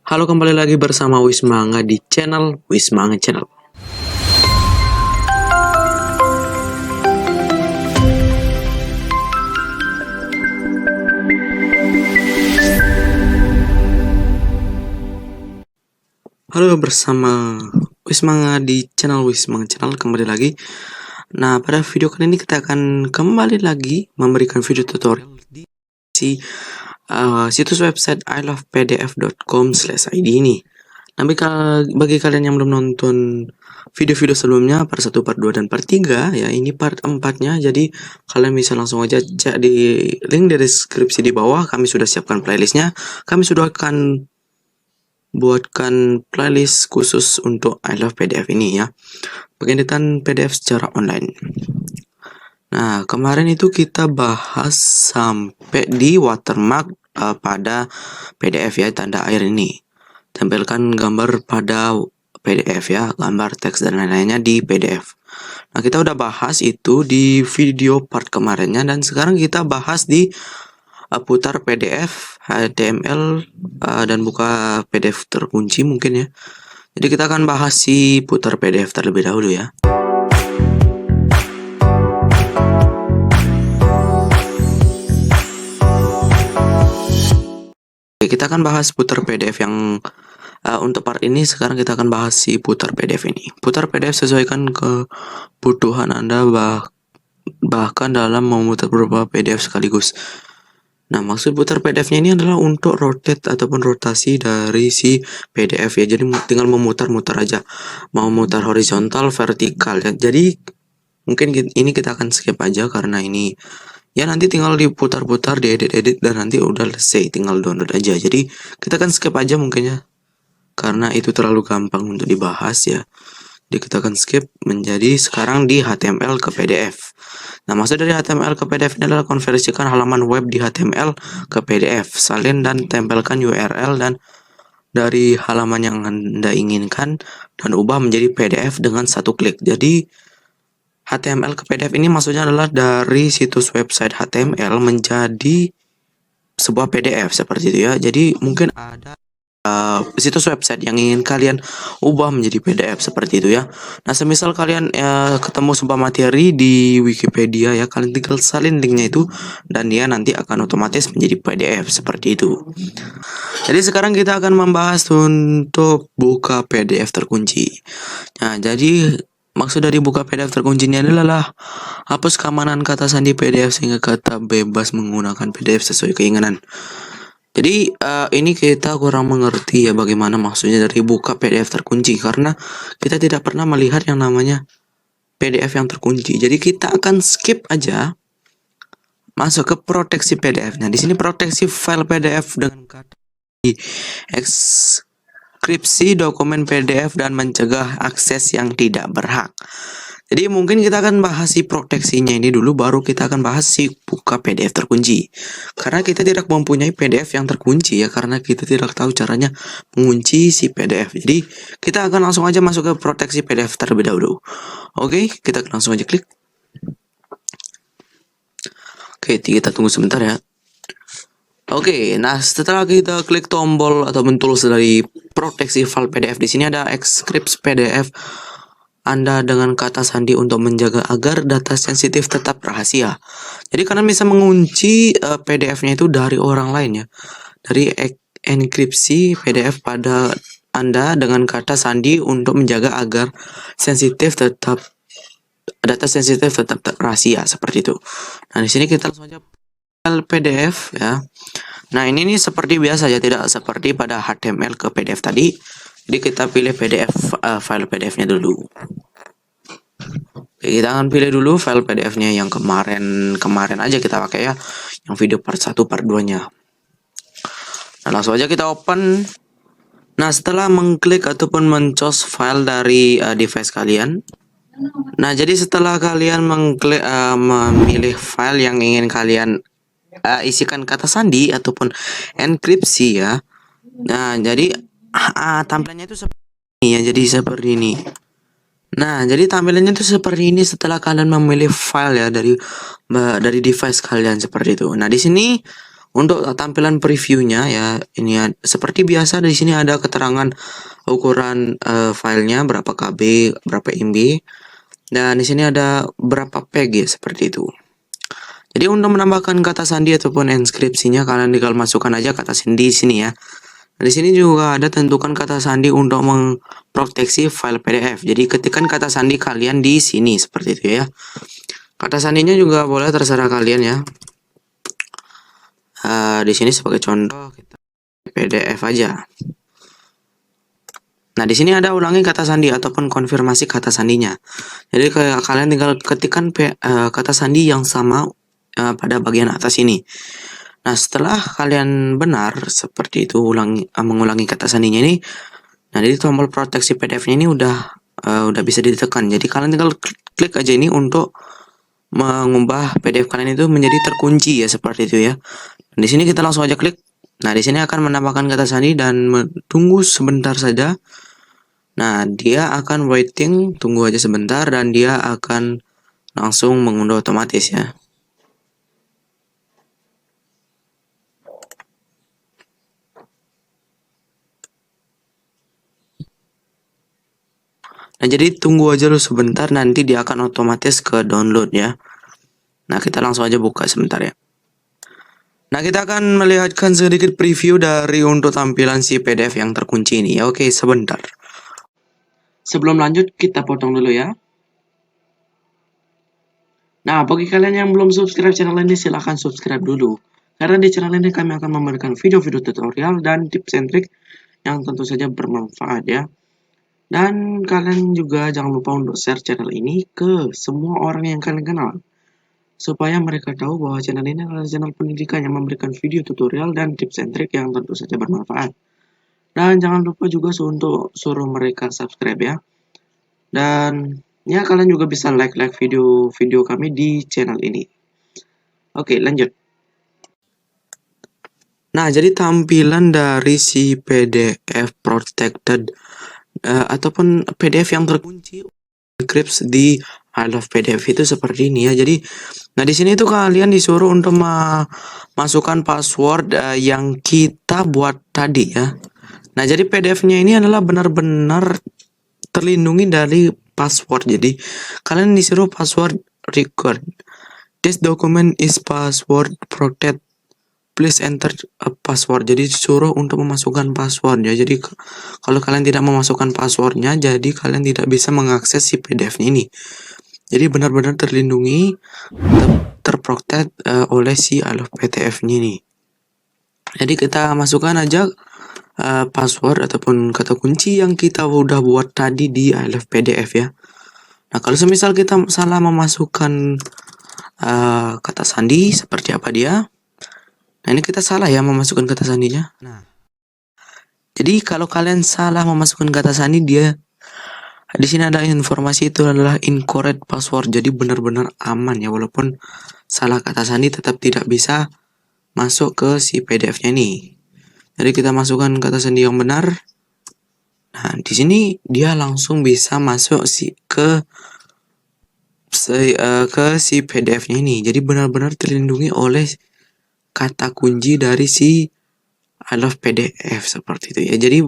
Halo, kembali lagi bersama Wismanga di channel Wismanga Channel. Halo, bersama Wismanga di channel Wismanga Channel kembali lagi. Nah, pada video kali ini kita akan kembali lagi memberikan video tutorial di situs website ilovepdf.com/id ini. Nah, bagi kalian yang belum nonton video-video sebelumnya, part 1, part 2, dan part 3, ya ini part 4-nya, jadi kalian bisa langsung aja cek di link di deskripsi di bawah. Kami sudah siapkan playlistnya, kami sudah akan buatkan playlist khusus untuk I Love PDF ini ya, pengeditan PDF secara online. Nah, kemarin itu kita bahas sampai di watermark pada PDF ya, tanda air ini. Tempelkan gambar pada PDF ya, gambar teks dan lain-lainnya di PDF. Nah, kita udah bahas itu di video part kemarinnya, dan sekarang kita bahas di putar PDF, HTML, dan buka PDF terkunci mungkin ya. Jadi kita akan bahas si putar PDF terlebih dahulu ya. Oke, kita akan bahas putar PDF yang untuk part ini. Sekarang kita akan bahas si putar PDF ini. Putar PDF sesuaikan kebutuhan Anda, bahkan dalam memutar beberapa PDF sekaligus. Nah, maksud putar PDF-nya ini adalah untuk rotate ataupun rotasi dari si PDF ya. Jadi tinggal memutar-mutar aja. Mau mutar horizontal, vertikal ya. Jadi mungkin ini kita akan skip aja karena ini ya nanti tinggal diputar-putar, diedit-edit, dan nanti udah selesai, tinggal download aja. Jadi kita akan skip aja mungkin ya, karena itu terlalu gampang untuk dibahas ya. Jadi kita akan skip menjadi sekarang di HTML ke PDF. Nah, maksud dari HTML ke PDF ini adalah konversikan halaman web di HTML ke PDF. Salin dan tempelkan URL dan dari halaman yang Anda inginkan dan ubah menjadi PDF dengan satu klik. Jadi HTML ke PDF ini maksudnya adalah dari situs website HTML menjadi sebuah PDF seperti itu ya. Jadi mungkin ada situs website yang ingin kalian ubah menjadi PDF seperti itu ya. Nah, semisal kalian ketemu sebuah materi di Wikipedia ya, kalian tinggal salin linknya itu dan dia nanti akan otomatis menjadi PDF seperti itu. Jadi sekarang kita akan membahas untuk buka PDF terkunci. Nah, jadi maksud dari buka PDF terkunci ini adalah hapus keamanan kata sandi PDF sehingga kata bebas menggunakan PDF sesuai keinginan. Jadi ini kita kurang mengerti ya bagaimana maksudnya dari buka PDF terkunci, karena kita tidak pernah melihat yang namanya PDF yang terkunci. Jadi kita akan skip aja, masuk ke proteksi PDF. Nah, di sini proteksi file PDF dengan kata ekskripsi dokumen PDF dan mencegah akses yang tidak berhak. Jadi mungkin kita akan bahas si proteksinya ini dulu, baru kita akan bahas si buka PDF terkunci. Karena kita tidak mempunyai PDF yang terkunci ya, karena kita tidak tahu caranya mengunci si PDF. Jadi kita akan langsung aja masuk ke proteksi PDF terlebih dahulu. Oke, kita langsung aja klik. Oke, kita tunggu sebentar ya. Oke, nah setelah kita klik tombol atau tools dari proteksi file PDF, di sini ada ekskripsi PDF Anda dengan kata sandi untuk menjaga agar data sensitif tetap rahasia. Jadi kalian bisa mengunci PDF-nya itu dari orang lain ya. Dari enkripsi PDF pada Anda dengan kata sandi untuk menjaga agar data sensitif tetap rahasia seperti itu. Nah, di sini kita langsung aja file PDF ya. Nah, ini nih seperti biasa ya, tidak seperti pada HTML ke PDF tadi. Jadi kita pilih PDF, file PDF-nya dulu. Oke, kita akan pilih dulu file PDF-nya yang kemarin aja kita pakai ya, yang video part 1, part 2-nya. Nah, langsung aja kita open. Nah, setelah mengklik ataupun mencos file dari device kalian. Nah, jadi setelah kalian mengklik memilih file yang ingin kalian isikan kata sandi ataupun enkripsi ya. Nah, jadi tampilannya itu seperti ini ya, jadi seperti ini. Nah, jadi tampilannya itu seperti ini setelah kalian memilih file ya dari device kalian seperti itu. Nah, di sini Untuk tampilan previewnya ya, ini seperti biasa di sini ada keterangan ukuran filenya berapa KB, berapa MB, dan di sini ada berapa PG seperti itu. Jadi untuk menambahkan kata sandi ataupun inskripsinya, kalian tinggal masukkan aja kata sandi di sini ya. Nah, di sini juga ada tentukan kata sandi untuk memproteksi file PDF. Jadi ketikkan kata sandi kalian di sini seperti itu ya. Kata sandinya juga boleh terserah kalian ya. Di sini sebagai contoh kita PDF aja. Nah, di sini ada ulangi kata sandi ataupun konfirmasi kata sandinya. Jadi kalian tinggal ketikkan kata sandi yang sama pada bagian atas ini. Nah, setelah kalian benar seperti itu mengulangi kata sandinya ini, nah jadi tombol proteksi PDF-nya ini udah bisa ditekan. Jadi kalian tinggal klik aja ini untuk mengubah PDF kalian itu menjadi terkunci ya, seperti itu ya. Dan di sini kita langsung aja klik. Nah, di sini akan menambahkan kata sandi dan tunggu sebentar saja. Nah, dia akan waiting, tunggu aja sebentar, dan dia akan langsung mengunduh otomatis ya. Nah, jadi tunggu aja dulu sebentar, nanti dia akan otomatis ke download ya. Nah, kita langsung aja buka sebentar ya. Nah, kita akan melihatkan sedikit preview dari untuk tampilan si PDF yang terkunci ini ya. Oke, sebentar. Sebelum lanjut, kita potong dulu ya. Nah, bagi kalian yang belum subscribe channel ini, silahkan subscribe dulu. Karena di channel ini kami akan memberikan video-video tutorial dan tips and trik yang tentu saja bermanfaat ya. Dan kalian juga jangan lupa untuk share channel ini ke semua orang yang kalian kenal, supaya mereka tahu bahwa channel ini adalah channel pendidikan yang memberikan video tutorial dan tips and trik yang tentu saja bermanfaat. Dan jangan lupa juga untuk suruh mereka subscribe ya. Dan ya, kalian juga bisa like video-video kami di channel ini. Oke, lanjut. Nah, jadi tampilan dari si PDF protected ataupun PDF yang terkunci encrypt di I Love PDF itu seperti ini ya. Jadi, nah di sini tuh kalian disuruh untuk masukkan password yang kita buat tadi ya. Nah, jadi PDF-nya ini adalah benar-benar terlindungi dari password. Jadi, kalian disuruh password record. This document is password protected. Please enter a password. Jadi disuruh untuk memasukkan password ya. Jadi kalau kalian tidak memasukkan passwordnya, jadi kalian tidak bisa mengakses si PDF ini. Jadi benar-benar terlindungi, terprotect oleh si I Love PDF-nya ini. Jadi kita masukkan aja password ataupun kata kunci yang kita udah buat tadi di I Love PDF ya. Nah, kalau semisal kita salah memasukkan kata sandi, seperti apa dia? Nah, ini kita salah ya memasukkan kata sandinya. Nah, jadi kalau kalian salah memasukkan kata sandi, dia di sini ada informasi itu adalah incorrect password. Jadi benar-benar aman ya, walaupun salah kata sandi tetap tidak bisa masuk ke si PDF-nya nih. Jadi kita masukkan kata sandi yang benar. Nah, di sini dia langsung bisa masuk ke si PDF-nya ini. Jadi benar-benar terlindungi oleh kata kunci dari si I Love PDF seperti itu ya. Jadi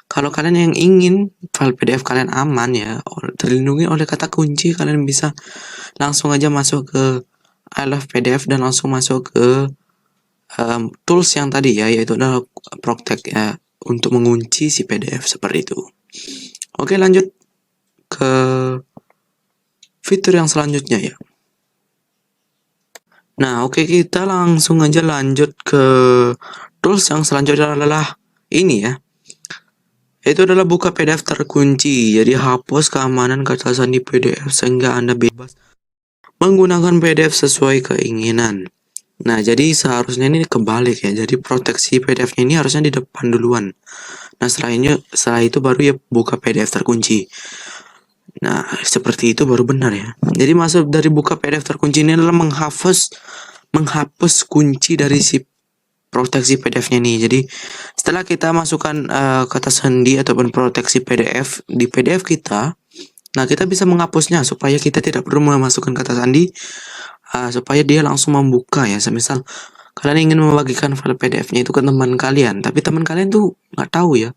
kalau kalian yang ingin file PDF kalian aman ya, terlindungi oleh kata kunci, kalian bisa langsung aja masuk ke I Love PDF dan langsung masuk ke tools yang tadi ya, yaitu adalah protect ya, untuk mengunci si PDF seperti itu. Oke, lanjut ke fitur yang selanjutnya ya. Nah, oke, kita langsung aja lanjut ke tools yang selanjutnya adalah ini ya. Itu adalah buka PDF terkunci. Jadi hapus keamanan kata sandi PDF sehingga Anda bebas menggunakan PDF sesuai keinginan. Nah, jadi seharusnya ini kebalik ya. Jadi proteksi PDF-nya ini harusnya di depan duluan. Nah, setelah itu baru ya buka PDF terkunci. Nah, seperti itu baru benar ya. Jadi maksud dari buka PDF terkunci ini adalah menghapus kunci dari si proteksi PDF-nya nih. Jadi setelah kita masukkan kata sandi ataupun proteksi PDF di PDF kita, nah kita bisa menghapusnya supaya kita tidak perlu memasukkan kata sandi, supaya dia langsung membuka ya. Semisal kalian ingin membagikan file PDF-nya itu ke teman kalian, tapi teman kalian tuh nggak tahu ya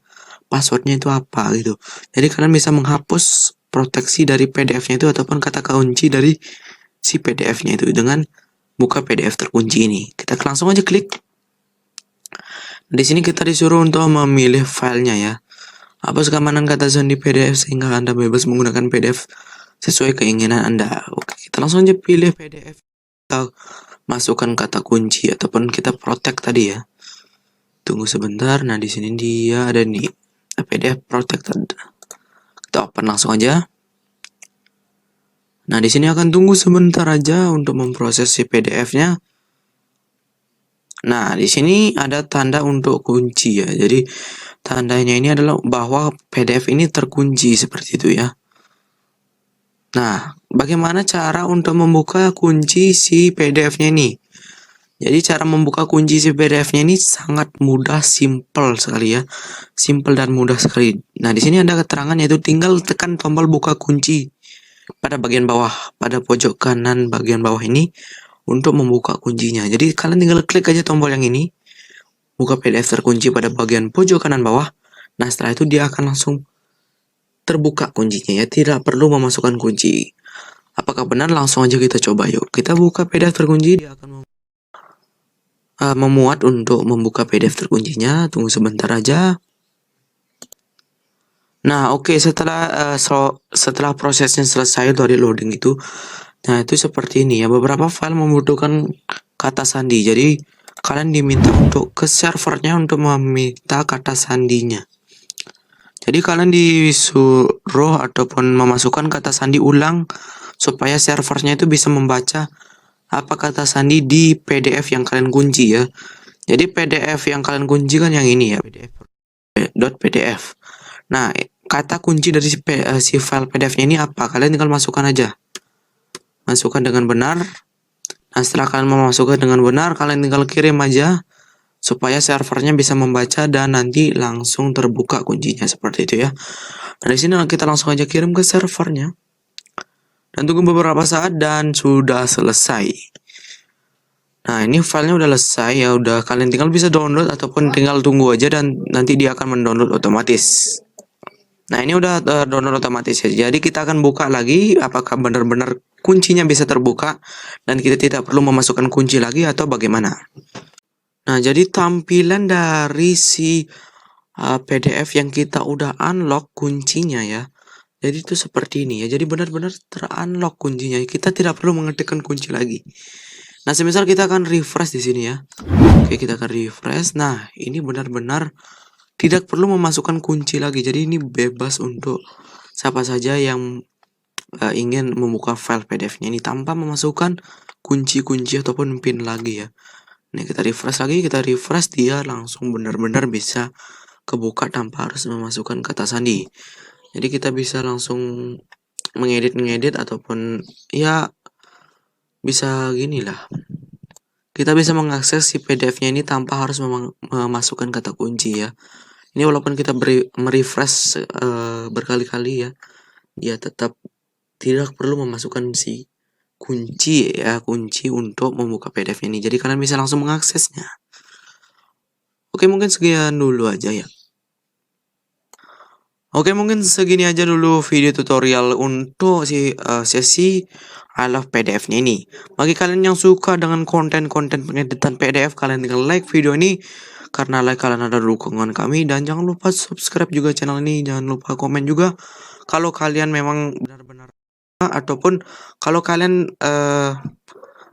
passwordnya itu apa gitu. Jadi kalian bisa menghapus proteksi dari PDF-nya itu ataupun kata kunci dari si PDF-nya itu dengan buka PDF terkunci ini. Kita langsung aja klik. Di sini kita disuruh untuk memilih filenya ya. Hapus keamanan kata sandi PDF sehingga Anda bebas menggunakan PDF sesuai keinginan Anda. Oke, kita langsung aja pilih PDF. Kita masukkan kata kunci ataupun kita protect tadi ya. Tunggu sebentar. Nah, di sini dia ada nih PDF protected. Kita open langsung aja. Nah, di sini akan tunggu sebentar aja untuk memproses si PDF-nya. Nah, di sini ada tanda untuk kunci ya. Jadi, tandanya ini adalah bahwa PDF ini terkunci seperti itu ya. Nah, bagaimana cara untuk membuka kunci si PDF-nya ini? Jadi, cara membuka kunci si PDF-nya ini sangat mudah, simple sekali ya. Simple dan mudah sekali. Nah, di sini ada keterangan yaitu tinggal tekan tombol buka kunci pada bagian bawah, pada pojok kanan bagian bawah ini untuk membuka kuncinya. Jadi kalian tinggal klik aja tombol yang ini, buka PDF terkunci pada bagian pojok kanan bawah. Nah, setelah itu dia akan langsung terbuka kuncinya ya, tidak perlu memasukkan kunci. Apakah benar? Langsung aja kita coba yuk. Kita buka PDF terkunci, dia akan memuat untuk membuka PDF terkuncinya. Tunggu sebentar aja. Nah, oke, setelah prosesnya selesai dari loading itu, nah itu seperti ini ya. Beberapa file membutuhkan kata sandi. Jadi kalian diminta untuk ke servernya untuk meminta kata sandinya. Jadi kalian disuruh ataupun memasukkan kata sandi ulang supaya servernya itu bisa membaca apa kata sandi di PDF yang kalian kunci ya. Jadi PDF yang kalian kunci kan yang ini ya, PDF. Nah, kata kunci dari si file PDF-nya ini apa? Kalian tinggal masukkan aja. Masukkan dengan benar. Nah, setelah kalian memasukkan dengan benar, kalian tinggal kirim aja supaya servernya bisa membaca dan nanti langsung terbuka kuncinya seperti itu ya. Nah, di sini kita langsung aja kirim ke servernya. Dan tunggu beberapa saat dan sudah selesai. Nah, ini filenya udah selesai ya, udah kalian tinggal bisa download ataupun tinggal tunggu aja dan nanti dia akan mendownload otomatis. Nah, ini udah download otomatis ya. Jadi kita akan buka lagi apakah benar-benar kuncinya bisa terbuka dan kita tidak perlu memasukkan kunci lagi atau bagaimana. Nah, jadi tampilan dari si PDF yang kita udah unlock kuncinya ya. Jadi itu seperti ini ya. Jadi benar-benar ter-unlock kuncinya. Kita tidak perlu mengetikkan kunci lagi. Nah, semisal kita akan refresh di sini ya. Oke, kita akan refresh. Nah, ini benar-benar tidak perlu memasukkan kunci lagi. Jadi ini bebas untuk siapa saja yang ingin membuka file PDF-nya ini tanpa memasukkan kunci-kunci ataupun PIN lagi ya. Nih, kita refresh dia langsung benar-benar bisa kebuka tanpa harus memasukkan kata sandi. Jadi kita bisa langsung mengedit ataupun ya bisa gini lah. Kita bisa mengakses si PDF-nya ini tanpa harus memasukkan kata kunci ya. Ini walaupun kita merefresh berkali-kali ya, dia tetap tidak perlu memasukkan si kunci ya, kunci untuk membuka PDF ini. Jadi kalian bisa langsung mengaksesnya. Oke, mungkin sekian dulu aja ya. Oke, mungkin segini aja dulu video tutorial untuk si sesi I Love PDF-nya ini. Bagi kalian yang suka dengan konten-konten pengeditan PDF, kalian tinggal like video ini. Karena like kalian ada dukungan kami. Dan jangan lupa subscribe juga channel ini. Jangan lupa komen juga kalau kalian memang benar-benar ataupun kalau kalian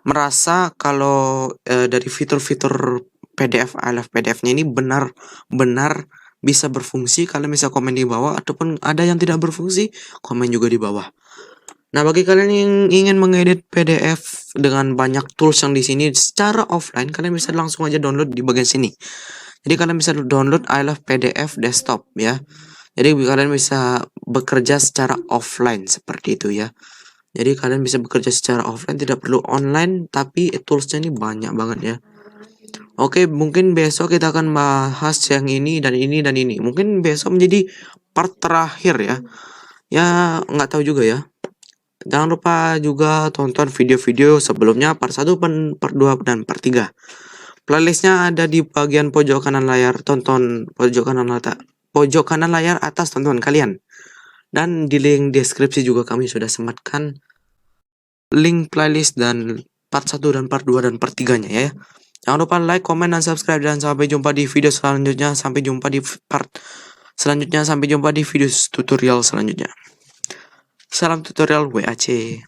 merasa kalau dari fitur-fitur PDF I Love PDF-nya ini benar-benar bisa berfungsi, kalian bisa komen di bawah, ataupun ada yang tidak berfungsi, komen juga di bawah. Nah, bagi kalian yang ingin mengedit PDF dengan banyak tools yang di sini secara offline, kalian bisa langsung aja download di bagian sini. Jadi kalian bisa download I Love PDF Desktop ya. Jadi kalian bisa bekerja secara offline seperti itu ya. Jadi kalian bisa bekerja secara offline, tidak perlu online, tapi toolsnya ini banyak banget ya. Oke, mungkin besok kita akan bahas yang ini dan ini dan ini. Mungkin besok menjadi part terakhir ya. Ya, nggak tahu juga ya. Jangan lupa juga tonton video-video sebelumnya part 1, part 2, dan part 3. Playlistnya ada di bagian pojok kanan layar, tonton pojok kanan layar atas, tonton kalian. Dan di link deskripsi juga kami sudah sematkan link playlist dan part 1 dan part 2 dan part 3-nya ya. Jangan lupa like, comment, dan subscribe, dan sampai jumpa di video selanjutnya. Sampai jumpa di part selanjutnya. Sampai jumpa di video tutorial selanjutnya. Salam tutorial WAC.